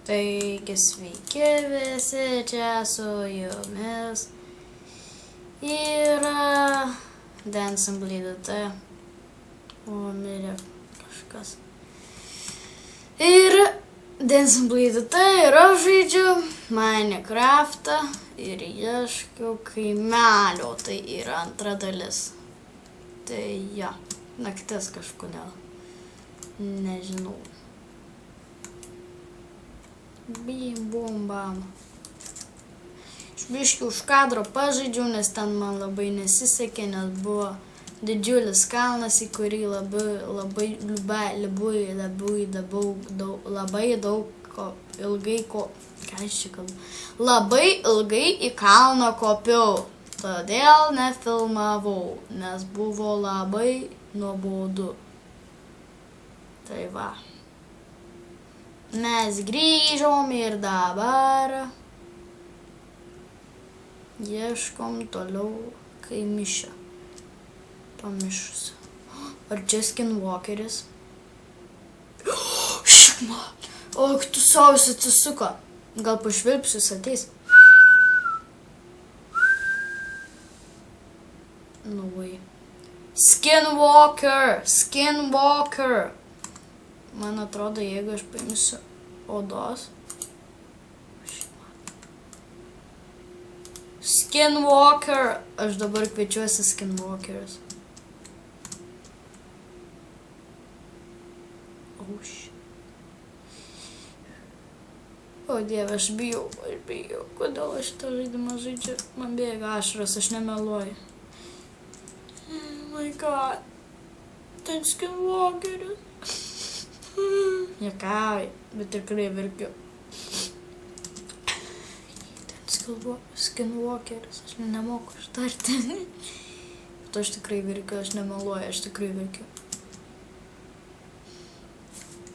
Taigi sveiki visi, čia su jumis yra Dancing Bleed, o mirė kažkas. Ir Dancing Bleed ir aš žaidžiu Minecraftą ir ieškiau kaimelio, tai yra antra dalis. Tai ja, naktis kažkodėl, nežinau. Bim, bum, bam. Aš biškį už kadro pažaidžiau, nes ten man labai nesisekė, nes buvo didžiulis kalnas, į kurį labai ilgai į kalną kopiau. Todėl nefilmavau, nes buvo labai nuobodu. Tai va. Mes grįžom ir dabar ieškom toliau kaimišio. Pamišus. Ar čia Skinwalkeris? Šikma! O, tu savus atsisuko. Gal pašvilpsiu, jis ateis. No way. Skinwalker! Skinwalker! Man atrodo, jeigu aš paimsiu odos. Skinwalker. Aš dabar kviečiuosi Skinwalkeris. Oh, shit. O Dieve, aš bijau. Kodėl aš šitą žaidimą žaidžiu? Man bėga ašaros, aš nemeluoju. Oh my god. Ten Skinwalkeris. Niekauju, bet tikrai verkiu. Ten Skinwalkeris, aš nemoku ištarti. Bet aš tikrai verkiu, aš nemeluoju, aš tikrai verkiu.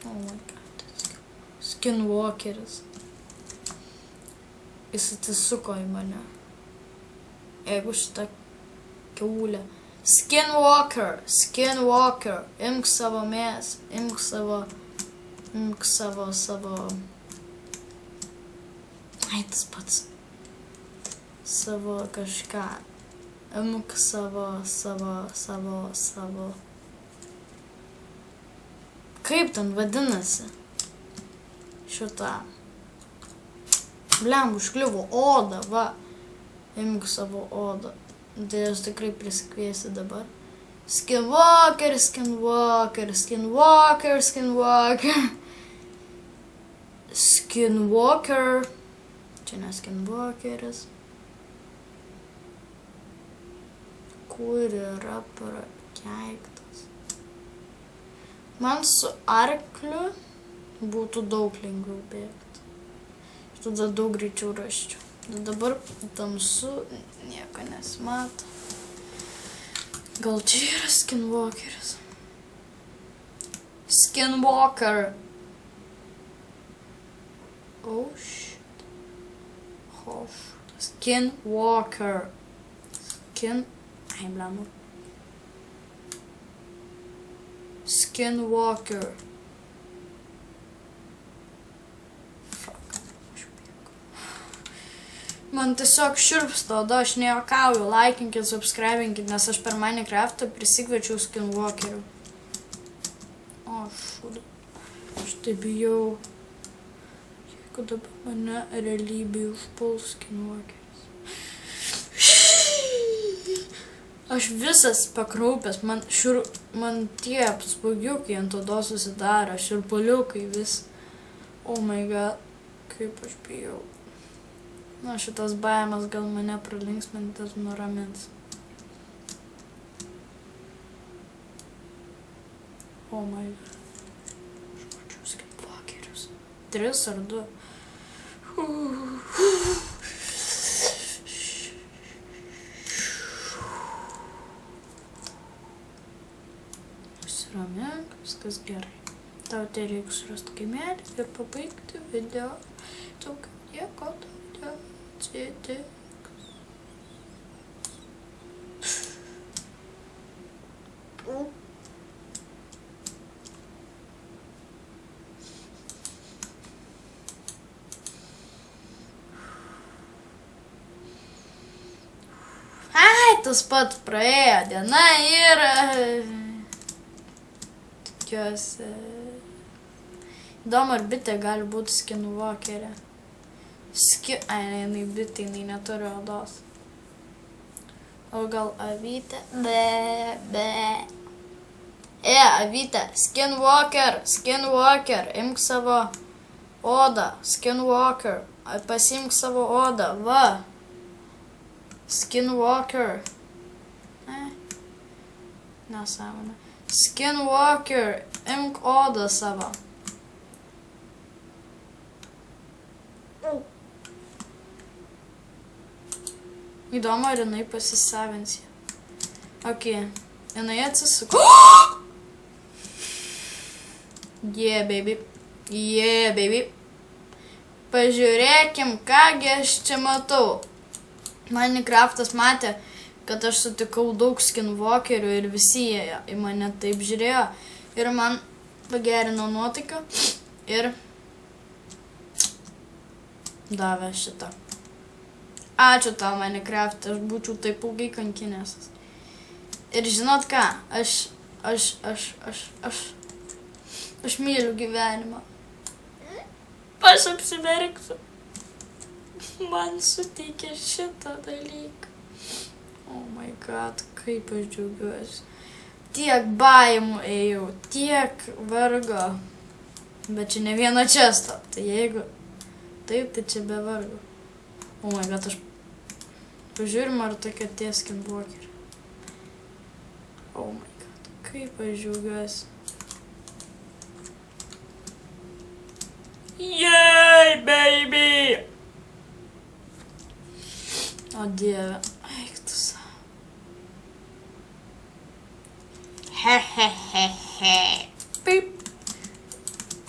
Oh my god, Skinwalkeris. Jis atsisuko į mane. Jeigu šitą kiaulę. Skinwalker, imk savo mės, imk savo, ai tas pats, savo kažką, imk savo, kaip ten vadinasi, šitą, blem, užkliuvo odą, va, imk savo odą. Tai aš tikrai prisikviesiu dabar. Skinwalker. Čia ne Skinwalkeris. Kur yra prakeiktas? Man su arkliu būtų daug lengviau bėgti. Ir tada daug greičiau rasčiau. Dabar tamsu, nieko nesimato. Gal čia yra Skinwalkeris? Skinwalker. Oh shit. Skinwalker. Ai, blemu. Skinwalker. Man tiesiog šiurpsta oda, aš nejuokauju, laikinkit, subscribinkit, nes aš per Minecraftą prisikviečiau Skinwalkerių. O, šūda. Aš tai bijau. Jeigu dabar mane realybėje užpuls Skinwalkeris. Aš visas pakraupęs, man tie spuogiukai ant odos susidaro, šiurpuliukai vis. Oh my god, kaip aš bijau. Na, šitas baimas gal mane pralinksmintas nuramins. Oh my god. Aš mačiau Skinwalkerius. 3 ar 2. Nusiramink, viskas gerai. Tau tai reikia surasti kaimelį ir pabaigti video. Daugiau nieko tau. tas pat praėjo diena ir... Tikiuosi... Įdomu, ar bitė gali būti skinwalkerė. Ai, jinai bitė, jinai neturi odos. O gal avytė? Avytė, skinwalker, imk savo odą, skinwalker, pasiimk savo odą, va. Skinwalker. Nesąmonė. Skinwalker, imk odą savo. Įdomu, ar jinai pasisavins ją. Ok, jinai atsisuko. Yeah, baby. Yeah, baby. Pažiūrėkim, kągi aš čia matau. Minecraftas matė, kad aš sutikau daug skinwalkerių ir visi jie į mane taip žiūrėjo. Ir man pagerino nuotaiką ir davė šitą. Ačiū tau, Minecraft, aš būčiau taip ilgai kankinęsis. Ir žinot ką, aš myliu gyvenimą. Aš apsiverksiu. Man suteikė šitą dalyką. Oh my god, kaip aš džiaugiuosi. Tiek baimų ėjau, tiek vargo. Bet čia ne vieno često. Tai jeigu taip, tai čia be vargo. Oh my god, aš pažiūrim, ar tokia tie skinwalkerė. Oh my god, kaip aš džiaugiuosi. Yay, baby! O dieve, eik tu savo. Pip.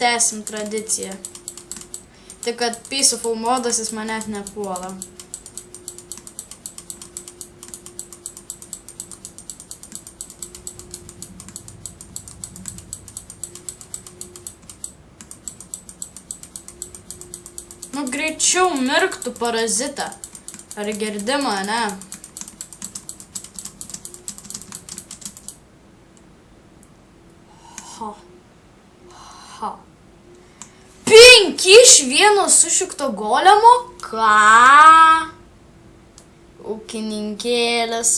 Tęsim tradiciją. Tik kad peaceful modas jis manęs nepuola. Nu greičiau mirktų parazitą. Ar girdi mane? Ha. 5 iš vieno sušikto golemo? Ką? Ūkininkėlis.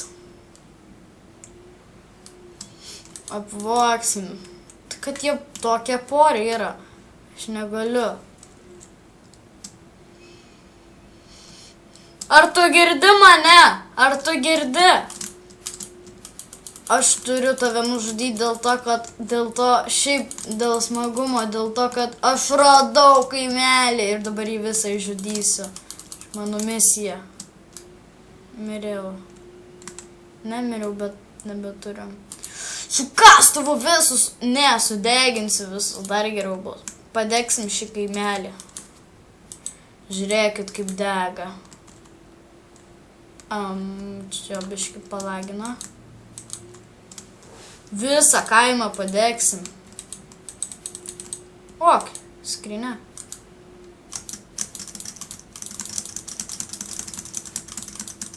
Apvoksim. Kad jie tokie pori yra. Aš negaliu. Ar tu girdi mane? Ar tu girdi? Aš turiu tave nužudyti dėl smagumo, dėl to, kad aš radau kaimelį ir dabar jį visą išžudysiu. Mano misija. Miriau. Nemiriau, bet nebeturiu. Su kastuvu visus, sudeginsiu visus, dar geriau bus. Padegsim šį kaimelį. Žiūrėkit, kaip dega. Čia biškį palagino. Visą kaimą padegsim. Ok, skrinė.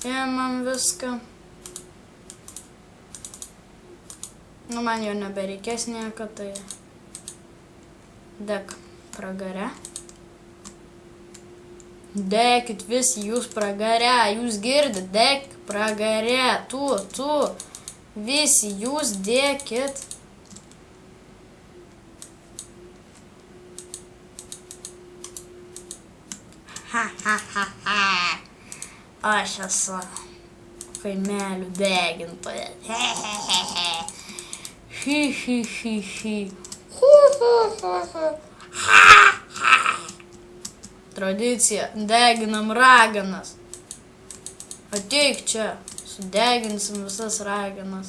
Ėmam viską. Nu, man jau nebereikės nieko, tai deg pragare. Degkit visi jūs pragare, jūs girdit, deg pragare, tu. Visi jūs dėkit. Aš esu kaimelių degintoja. Tradicija, deginam raganas. Ateik čia. Sudeginsim visas raganas.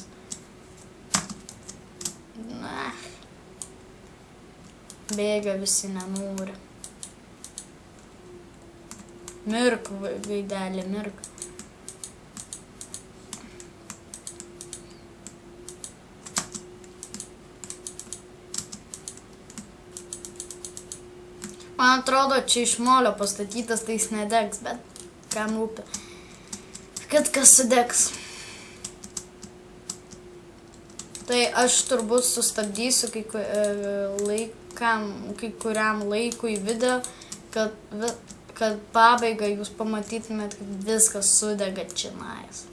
Bėga visi nenori. Mirk, veidelė, mirk. Man atrodo, čia iš molio pastatytas, tai jis nedegs, bet kam rūpi. Kad kas sudegs. Tai aš turbūt sustabdysiu kai kuriam laikui video, kad pabaigą jūs pamatytumėt, kaip viskas sudega čionais.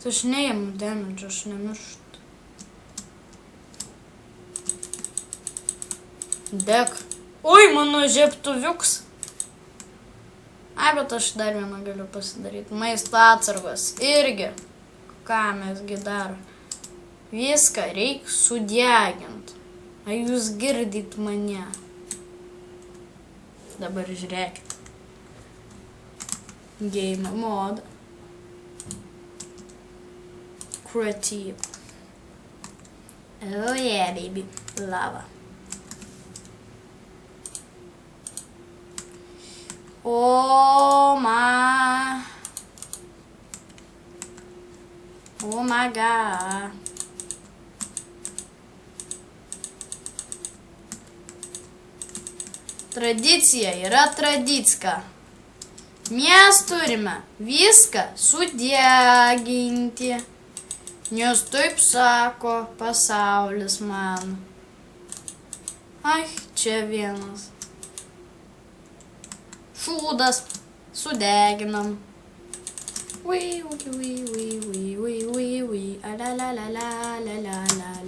Tai aš neimu damage, aš nemirštu. Dek. Oi, mano žiebtuviuks. Ai, bet aš dar vieną galiu pasidaryti. Maisto atsargos irgi. Ką mesgi daro? Viską reikia sudeginti. Ar jūs girdit mane? Dabar žiūrėkit. Game mode. Creative. Oh yeah, baby. Lava. Oh my god. Tradicija yra tradicka. Mes turime viską sudeginti. Nes taip sako pasaulis man. Ai, čia vienas. Šūdas. Sudeginam. Ui.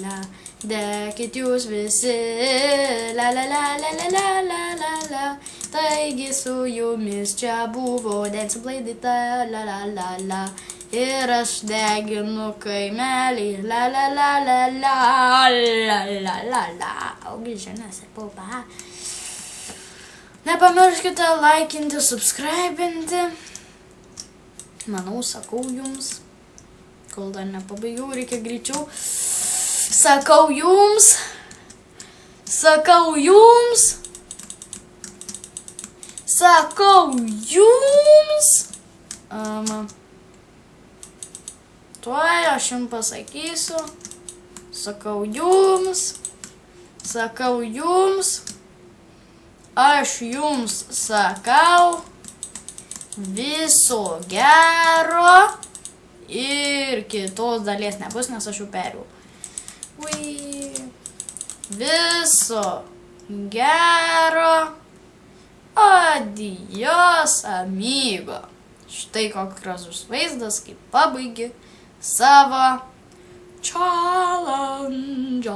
La. Dekit jūs visi. La. Taigi su jumis čia buvo Dance Blaidyta. La. Ir aš deginu kaimelį. La. Augi žinės ir paupa. Nepamirškite laikinti, subscribinti. Manau, sakau jums. Kol dar nepabaigiau, reikia greičiau. Sakau jums. Tuoj aš jums pasakysiu. Sakau jums. Aš jums sakau viso gero ir kitos dalies nebus, nes aš jau perėjau. Viso gero. Adios, amigo. Štai koks gražus vaizdas, kaip pabaigi savo challenge.